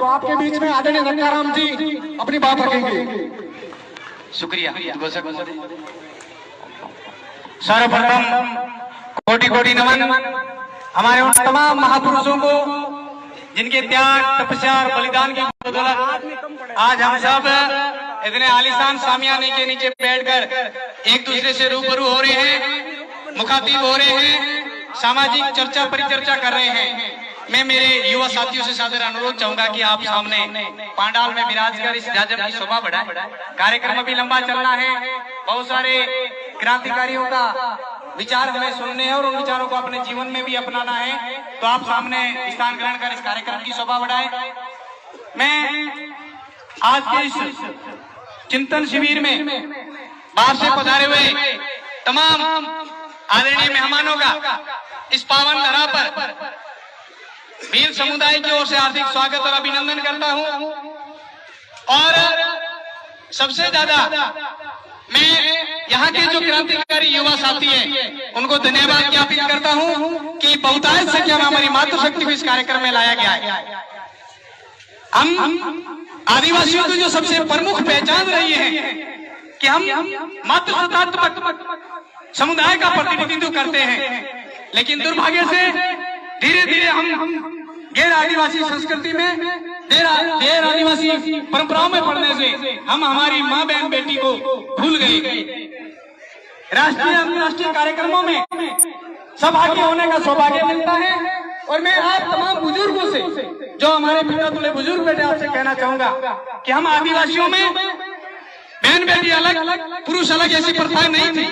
तो आपके बीच में आदरणीय रंगाराम जी अपनी बात रखेंगे। शुक्रिया। सर्वप्रथम कोटि कोटि नमन हमारे उन तमाम महापुरुषों को जिनके त्याग, तपस्या और बलिदान की बदौलत आज हम सब इतने आलीशान सामियाने के नीचे बैठकर एक दूसरे से रूबरू हो रहे हैं, मुखातिब हो रहे हैं, सामाजिक चर्चा परिचर्चा कर रहे हैं। मैं मेरे युवा साथियों से सादर अनुरोध चाहूंगा कि आप सामने पांडाल में विराज कर इस जाजम की शोभा बढ़ाएं। कार्यक्रम अभी लंबा चलना है, बहुत सारे क्रांतिकारियों का विचार हमें सुनने हैं और उन विचारों को अपने जीवन में भी अपनाना है। तो आप सामने स्थान ग्रहण कर इस कार्यक्रम की शोभा बढ़ाएं। मैं आज के इस चिंतन शिविर में बाहर से पधारे हुए तमाम आदरणीय मेहमानों का इस पावन धरा पर वीर समुदाय की ओर से हार्दिक स्वागत और अभिनंदन करता हूं। और सबसे ज्यादा मैं यहाँ के जो क्रांतिकारी युवा साथी हैं उनको धन्यवाद ज्ञापित करता हूं कि बहुतायत संख्या में हमारी मातृशक्ति को इस कार्यक्रम में लाया गया है। हम आदिवासियों की जो सबसे प्रमुख पहचान रही है कि हम मातृसत्तात्मक समुदाय का प्रतिनिधित्व करते हैं, लेकिन दुर्भाग्य से धीरे धीरे हम गैर आदिवासी संस्कृति में, गैर आदिवासी परंपराओं में पढ़ने से हम हमारी माँ बहन बेटी को भूल गए। राष्ट्रीय अंतर्राष्ट्रीय कार्यक्रमों में सहभागी होने का सौभाग्य मिलता है और मैं आप तमाम बुजुर्गों से, जो हमारे पिता तुल्य बुजुर्ग बेटे, आपसे कहना चाहूंगा कि हम आदिवासियों में बहन बेटी अलग, पुरुष अलग ऐसी प्रथाएं नहीं थी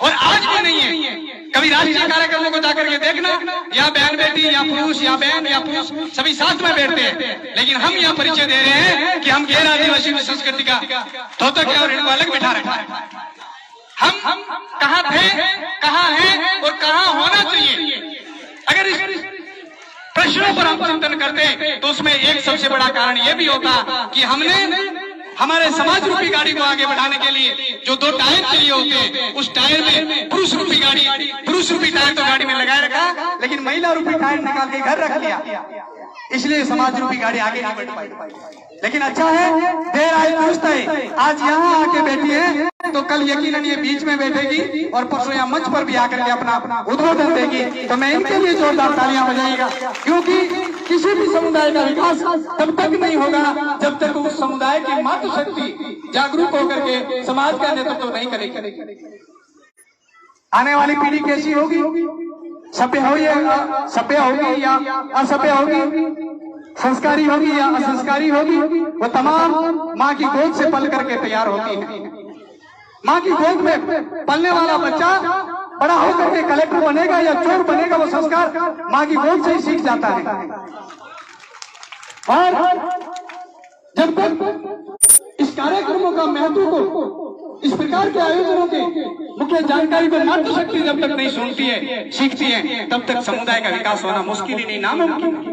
और आज भी नहीं है। कभी राष्ट्रीय कार्यक्रमों को जाकर के देखना, या बहन बेटी या पुरुष या बहन या पुरुष सभी साथ में बैठते हैं, लेकिन हम यह परिचय दे रहे हैं कि हम गैर आदिवासी संस्कृति का धोतक और इनको अलग बिठा रखा है। हम कहाँ थे, कहाँ हैं और कहाँ होना चाहिए, अगर इस प्रश्नों पर हम चिंतन करते तो उसमें एक सबसे बड़ा कारण यह भी होता कि हमने हमारे समाज रूपी गाड़ी को आगे बढ़ाने के लिए जो दो टायर चाहिए होते हैं, उस टायर में पुरुष रूपी टायर तो गाड़ी में लगाए रखा, लेकिन महिला रूपी टायर निकाल के घर रख लिया, इसलिए समाज रूपी गाड़ी आगे नहीं बढ़ पाई। लेकिन अच्छा है, देर आए दुरुस्त है। आज यहाँ आके बैठी है तो कल यकीनन ये बीच में बैठेगी और परसों यहाँ मंच पर भी आकर के अपना उद्बोधन देगी। तो मैं इनके लिए जोरदार तालियां बजाएगा, क्योंकि किसी भी समुदाय का विकास तब तक नहीं होगा जब तक उस समुदाय की मातृशक्ति जागरूक होकर के समाज का नेतृत्व नहीं करेगी। आने वाली पीढ़ी कैसी होगी, सभ्य होगी या असभ्य होगी, संस्कारी होगी या असंस्कारी होगी, वो तमाम माँ की गोद से पल करके तैयार होती है। माँ की गोद में पलने वाला बच्चा बड़ा होकर के कलेक्टर बनेगा या चोर बनेगा, वो संस्कार माँ की गोद से ही सीख जाता है। और जब तक इस कार्यक्रमों का महत्व को, इस प्रकार के आयोजनों के मुख्य जानकारी को मातृशक्ति जब तक नहीं सुनती है, सीखती है, तब तक समुदाय का विकास होना मुश्किल ही नहीं, नामुमकिन।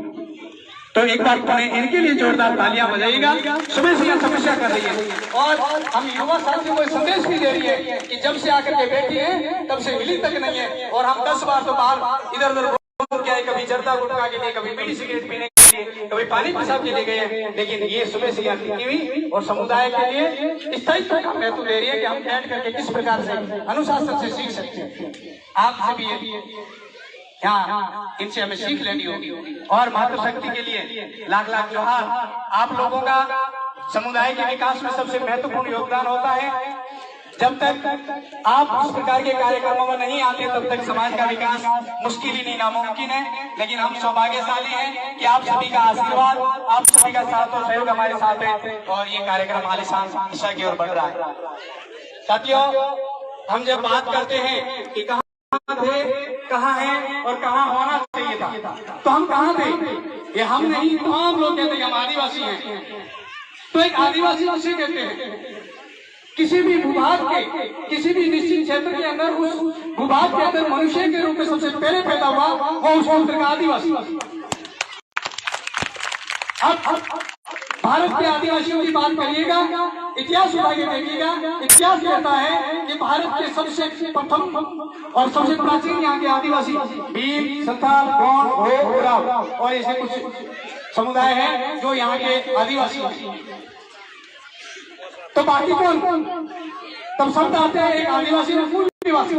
तो एक बार पुनः इनके लिए जोरदार तालियां बजाइएगा। सुबह से यह समस्या कर रही है और हम युवा साथियों को संदेश भी दे रही है कि जब से आकर के बैठी है तब से मिली तक नहीं है, और हम 10 बार तो बाहर इधर उधर क्या है, कभी जर्दा गुटखा के लिए, कभी बीड़ी सिगरेट पीने के लिए, कभी पानी पेशाब के लिए गए हैं, लेकिन ये सुबह से यहाँ टिकी हुई और समुदाय के लिए स्थायित्व का महत्व दे रही है कि हम बैठ करके किस प्रकार से अनुशासन से सीख सकते हैं। आपसे भी यहाँ इनसे हमें सीख लेनी होगी। और मातृशक्ति के लिए लाख लाख जोहार। आप लोगों का समुदाय के विकास में सबसे महत्वपूर्ण योगदान होता है। जब तक आप इस प्रकार के कार्यक्रमों में नहीं आते तब तक समाज का विकास मुश्किल ही नहीं, नामुमकिन है। लेकिन हम सौभाग्यशाली हैं कि आप सभी का आशीर्वाद, आप सभी का साथ और सहयोग हमारे साथ है और ये कार्यक्रम आलीशान दिशा की ओर बढ़ रहा है। साथियों, हम जब बात करते हैं कि थे, कहाँ हैं और कहाँ होना चाहिए था, तो हम कहाँ थे? ये हम नहीं, तमाम लोग कहते हैं हम आदिवासी हैं। तो एक आदिवासी उसे कहते हैं किसी भी भूभाग के, किसी भी निश्चित क्षेत्र के अंदर, उस भूभाग के अंदर मनुष्य के रूप में सबसे पहले पैदा हुआ वो उस क्षेत्र का आदिवासी। अब भारत के आदिवासियों की बात करिएगा, इतिहास उठा के देखिएगा, इतिहास कहता है कि भारत के सबसे प्रथम और सबसे प्राचीन यहाँ के आदिवासी भील, संथाल, गौंड, भोज, ओराव और ऐसे कुछ समुदाय है जो यहाँ के आदिवासी हैं। तो बाकी कौन? तब शब्द आते हैं एक आदिवासी और मूल निवासी।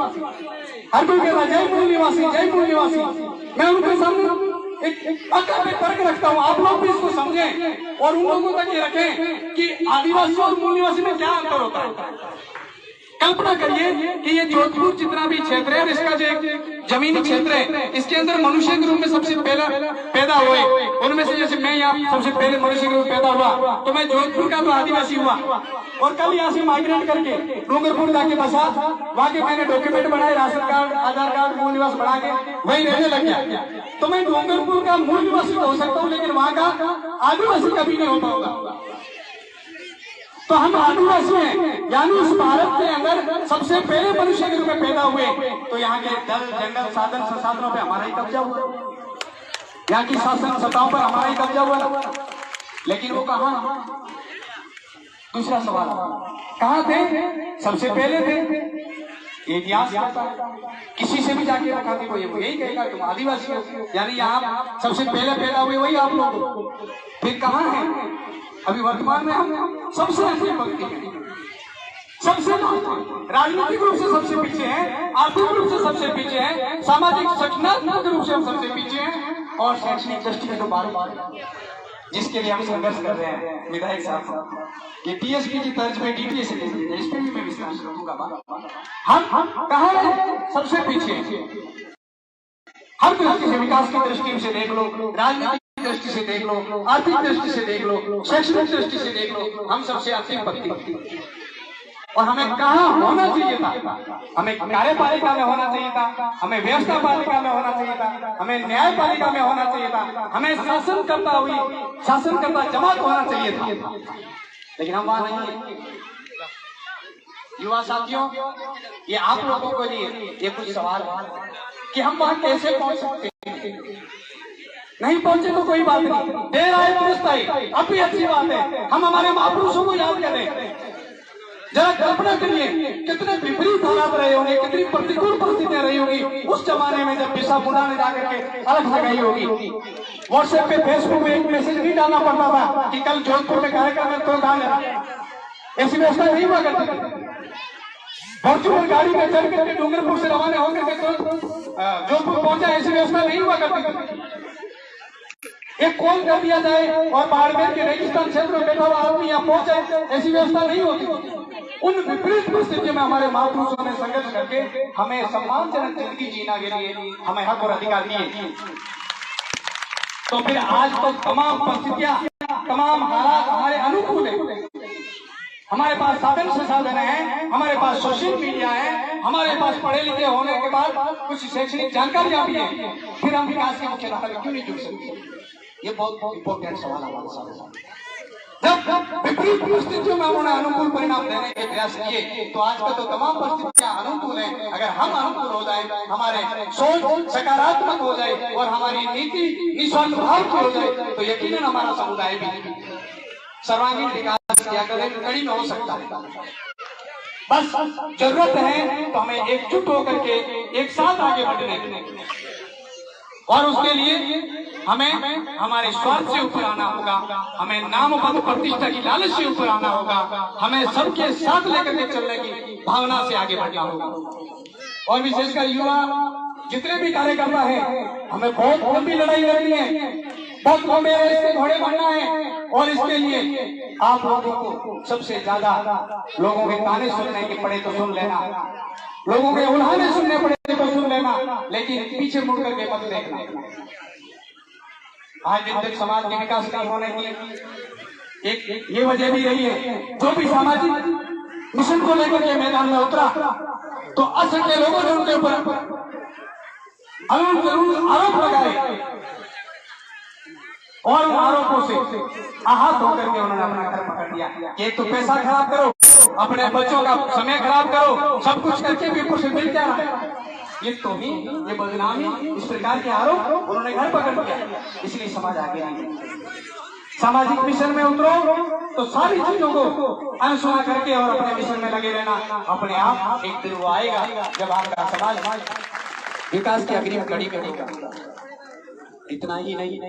हर कोई कहता है जय मूल निवासी, जय मूल निवासी। मैं उनके सामने एक पक्का में तर्क रखता हूँ, आप लोग भी इसको समझें और उन लोगों तक ये रखें कि आदिवासी और मूल निवासी में क्या अंतर होता है। कल्पना करिए कि ये जोधपुर जितना भी क्षेत्र है, इसका जो एक जमीनी क्षेत्र है, इसके अंदर मनुष्य के रूप में सबसे पहला पैदा हुए। उनमें से जैसे मैं यहाँ सबसे पहले मनुष्य के रूप में पैदा हुआ, तो मैं जोधपुर का तो आदिवासी हुआ और कल यहाँ से माइग्रेट करके डूंगरपुर जाके बसा। वहाँ के मैंने डॉक्यूमेंट बनाए, राशन कार्ड, आधार कार्ड, मूल निवास बना के वही रहने लग गया। तो मैं डूंगरपुर का मूल निवासी हो सकता हूँ, लेकिन वहाँ का आदिवासी कभी नहीं हो पाऊंगा। तो हम आदिवासी हैं, यानी उस भारत के अंदर सबसे पहले मनुष्य के रूप में पैदा हुए। तो यहाँ के जल, जंगल, साधन संसाधनों पे हमारा ही कब्जा हुआ, यहाँ की शासन सत्ताओं पर हमारा ही कब्जा हुआ। लेकिन वो कहाँ? दूसरा सवाल, कहाँ थे? सबसे पहले थे। इतिहास किसी से भी जाके रखा थे, कोई यही कहेगा तुम आदिवासी हो, यानी यहाँ सबसे पहले पैदा हुए वही आप लोग। फिर कहाँ है? अभी वर्तमान में हम सबसे अंतिम पंक्ति हैं, सबसे राजनीतिक रूप से सबसे पीछे हैं, आर्थिक रूप से सबसे पीछे हैं, सामाजिक संगठनात्मक रूप से हम सबसे पीछे हैं, और शैक्षणिक दृष्टि में तो बार जिसके लिए हम संघर्ष कर रहे हैं। विधायक साहब, ये टीएसपी की तर्ज में डीटीएस से इस पे भी मैं विस्तार से कहूंगा। हम कहाँ हैं? सबसे पीछे। हर दृष्टि से, विकास की दृष्टि से देख लो, राजनीतिक दृष्टि से देख लो, आर्थिक दृष्टि से देख लो, शैक्षणिक दृष्टि से देख लो, हम सबसे अंतिम पंक्ति। और हमें कहाँ होना चाहिए था? हमें कार्यपालिका में होना चाहिए था, हमें व्यवस्था पालिका में होना चाहिए था, हमें न्यायपालिका में होना चाहिए था, हमें शासनकर्ता जमात होना चाहिए था, लेकिन हम वहां नहीं है। युवा साथियों, ये आप लोगों को लिए ये कुछ सवाल कि हम वहां कैसे पहुंच सकते हैं। नहीं पहुंचे तो कोई बात नहीं, देर आए दुरुस्त आई, अब भी अच्छी बात है। हम हमारे महापुरुषों को याद करें। जरा कल्पना करिए कितने विपरीत हालात रहे होंगे, कितनी प्रतिकूल परिस्थितियां रही होगी उस जमाने में, जब बिरसा मुंडा ने जाकर के अलग लगाई होगी। व्हाट्सएप पे, फेसबुक में एक मैसेज नहीं डालना पड़ता था कि कल जोधपुर में कार्यक्रम में तो डालना, ऐसी व्यवस्था नहीं हुआ करती थी। फॉर्च्यूनर गाड़ी में चढ़ करके डूंगरपुर से रवाना होकर के जोधपुर पहुंचा, ऐसी व्यवस्था नहीं हुआ करती थी। एक कॉल कर दिया जाए और बाड़मेर के रेगिस्तान क्षेत्र में बैठा हुआ आदमी यहाँ पहुंच जाए, ऐसी व्यवस्था नहीं होती। उन विपरीत परिस्थितियों में हमारे महापुरुषों ने संघर्ष करके हमें सम्मानजनक जिंदगी जीना के लिए हमें हक और अधिकार दिए। तो फिर आज तो तमाम परिस्थितियां, तमाम हालात हमारे अनुकूल है। हमारे पास साधन संसाधन है, हमारे पास सोशल मीडिया है, हमारे पास पढ़े लिखे होने के बाद कुछ शैक्षणिक जानकारियां भी है, फिर हम विकास की मुख्य धारा में क्यों नहीं जुड़ सकते? ये बहुत इंपॉर्टेंट सवाल हमारे सामने। जब विपरीत परिस्थितियों में उन्होंने अनुकूल परिणाम देने के प्रयास किए, तो आज का तो तमाम परिस्थितियां अनुकूल है। अगर हम अनुकूल हो जाए, हमारे सोच सकारात्मक हो जाए और हमारी नीति निस्वार्थ भाव की हो जाए, तो यकीनन हमारा समुदाय भी सर्वांगीण विकास किया कड़ी में हो सकता है। बस जरूरत है तो हमें एकजुट होकर के एक साथ आगे बढ़ने की, और उसके लिए हमें हमारे स्वार्थ से ऊपर आना होगा, हमें नाम पद प्रतिष्ठा की लालच से ऊपर आना होगा, हमें सबके साथ लेकर के चलने की भावना से आगे बढ़ना होगा। और विशेषकर युवा जितने भी कार्यकर्ता हैं, हमें बहुत लंबी लड़ाई लड़नी है, बहुत लंबे इसके घोड़े बनना है। और इसके लिए आप लोगों को सबसे ज्यादा लोगों के ताने सुनने के पड़े तो सुन लेना, लोगों के उल्हाने सुनने पड़े तो सुन लेना, लेकिन पीछे मुड़ करके मत देखना। आज दिन तक समाज के विकास नहीं होने की एक ये वजह भी रही है। जो भी सामाजिक मिशन को लेकर के मैदान में उतरा तो असंख्य लोगों ने उनके ऊपर आरोप लगाए और उन आरोपों से आहत होकर के उन्होंने अपना घर पकड़ लिया कि एक तो पैसा खराब करो, अपने बच्चों का समय खराब करो, सब कुछ करके भी कुछ मिल क्या रहा है। ये तो ही, ये बदनामी, इस प्रकार के आरोप उन्होंने घर पकड़ लिया, इसलिए समाज आगे नहीं। सामाजिक मिशन में उतरो तो सारी चीजों को अनसुना करके और अपने मिशन में लगे रहना, अपने आप एक दिन वो आएगा जब आपका समाज विकास की अग्रिम कड़ी में होगा। इतना ही नहीं,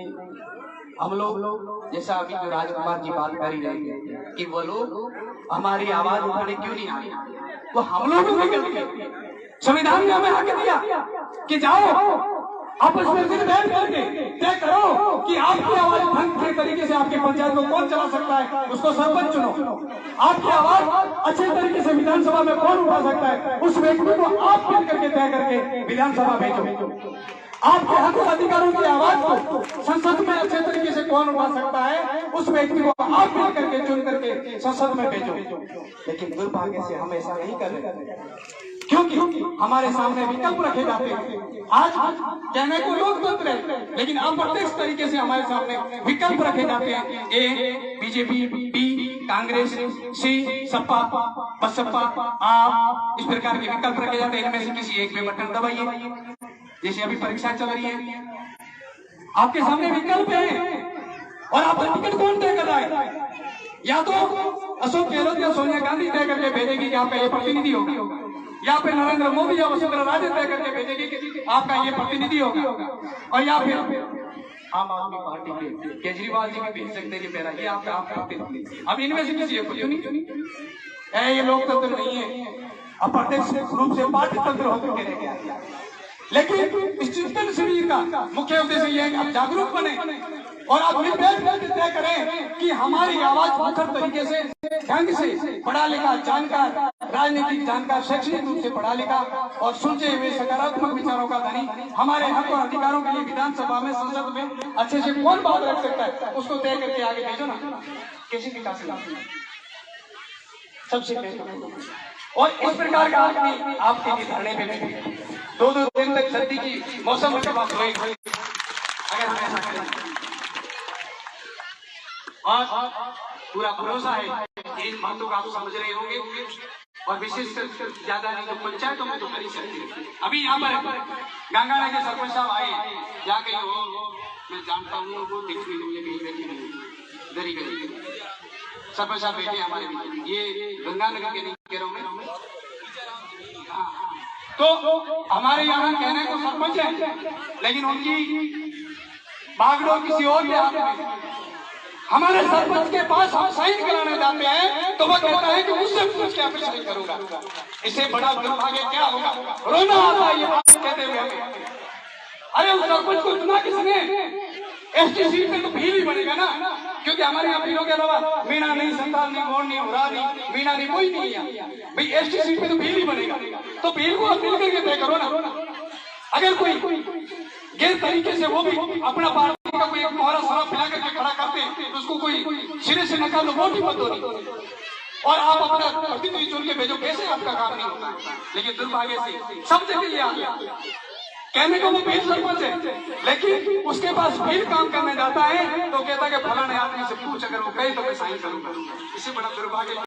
हम लोग जैसा अभी जो राजकुमार जी बात कर ही रहे थे कि वो लोग हमारी आवाज उठाने क्यों नहीं आए, वो हम लोगों की गलती है। संविधान ने हमें हक दिया कि जाओ आपस में फिर बैठ करके तय करो कि आपकी आवाज ढंग के तरीके से आपके पंचायत को कौन चला सकता है, उसको सरपंच चुनो। आपकी आवाज अच्छे तरीके से विधानसभा में कौन उठा सकता है, उस व्यक्ति को आप मिल करके तय करके विधानसभा भेजो। आपके हक और अधिकारों की आवाज को संसद में अच्छे तरीके से कौन उठा सकता है, उस व्यक्ति को आप मिल करके चुन करके संसद में भेजो। लेकिन दुर्भाग्य से हम ऐसा नहीं कर रहे, क्योंकि हमारे सामने विकल्प रखे जाते हैं। आज कहने को लोकतंत्र है, लेकिन अप्रत्यक्ष तरीके से हमारे सामने विकल्प रखे जाते हैं। ए बीजेपी, बी कांग्रेस, सी सपा, बसपा, आप, इस प्रकार के विकल्प रखे जाते हैं। इनमें से किसी एक में बटन दबाइए। जैसे अभी परीक्षा चल रही है, आपके सामने विकल्प है और आपका टिकट कौन तय कर रहा है? या तो अशोक गहलोत या सोनिया गांधी तय करके भेजेगी कि आपका ये प्रतिनिधि होगा, या फिर नरेंद्र मोदी या वसुंधरा राजे तय करके भेजेगी कि आपका ये प्रतिनिधि होगा, और या फिर आम आदमी पार्टी के केजरीवाल जी भी भेज सकते हैं कि मेरा ये आपका प्रतिनिधि। अब इनमें से किसी एक को क्यों नहीं? ये लोकतंत्र नहीं है, अप्रत्यक्ष रूप से पार्टी तंत्र होकर के रह गया। लेकिन इस चिंतन शिविर का मुख्य उद्देश्य यह है कि आप जागरूक बने और आप निर्भय करके तय करें कि हमारी आवाज मुखर तरीके से, ढंग से, पढ़ा लिखा, जानकार, राजनीतिक जानकार, शैक्षणिक रूप से पढ़ा लिखा और सुलझे हुए सकारात्मक विचारों का धनी हमारे हक और अधिकारों के लिए विधानसभा में, संसद में अच्छे से कौन बात रख सकता है, उसको तय करके आगे भेजो ना। किसी की काफी सबसे पहले और इस प्रकार का आदमी आपके लिए धरने पे बैठे 2-2 दिन तक सर्दी की मौसम के बाद अगर हम ऐसा करें, और पूरा भरोसा है कि इन बातों का आप समझ रहे होंगे और विशेष ज्यादा नहीं तो पंचायतों में तो कर ही सकते। अभी यहाँ पर गंगाना के सरपंच साहब आए, क्या कहीं हो, मैं जानता हूँ वो दिख नहीं गई सरपंच साहब बैठे हमारे बीच, ये गंगानगर के नहीं कह रहा हूँ मैं। तो हमारे यहाँ कहने को सरपंच है, लेकिन उनकी बागडोर किसी और के हाथ में। हमारे सरपंच के पास हम साइन कराने जाते हैं तो वो कहता है कि मुझसे पूछ के आप साइन करूंगा। इससे बड़ा दुर्भाग्य क्या होगा? रोना आता है ये बात कहते हुए हमें। अरे उस सरपंच को चुना किसने? एसटी सीट में तो भीड़ ही बनेगा ना, क्योंकि हमारे यहाँ भीड़ों के अलावा मीणा नहीं, संताल नहीं, मोड़ नहीं, उड़ा नहीं, मीणा नहीं, कोई नहीं है भाई। एसटी सीट में तो भीड़ ही बनेगा, तो भीड़ को आप मिल करके तय करो ना। अगर कोई गैर तरीके से वो भी अपना पार्टी का कोई एक मोहरा शराब पिला करके खड़ा करते हैं तो उसको कोई सिरे से निकालो, वोट ही मत दो और आप अपना प्रतिनिधि चुन के भेजो, कैसे आपका काम नहीं होता। लेकिन दुर्भाग्य से सब जगह ये आ गया, कहने को वो भीड़ सरपंच है, लेकिन उसके पास भीड़ काम करने जाता है तो कहता है कि फलाने आदमी से पूछ, अगर वो कहे तो मैं साइन करूंगा। इससे बड़ा दुर्भाग्य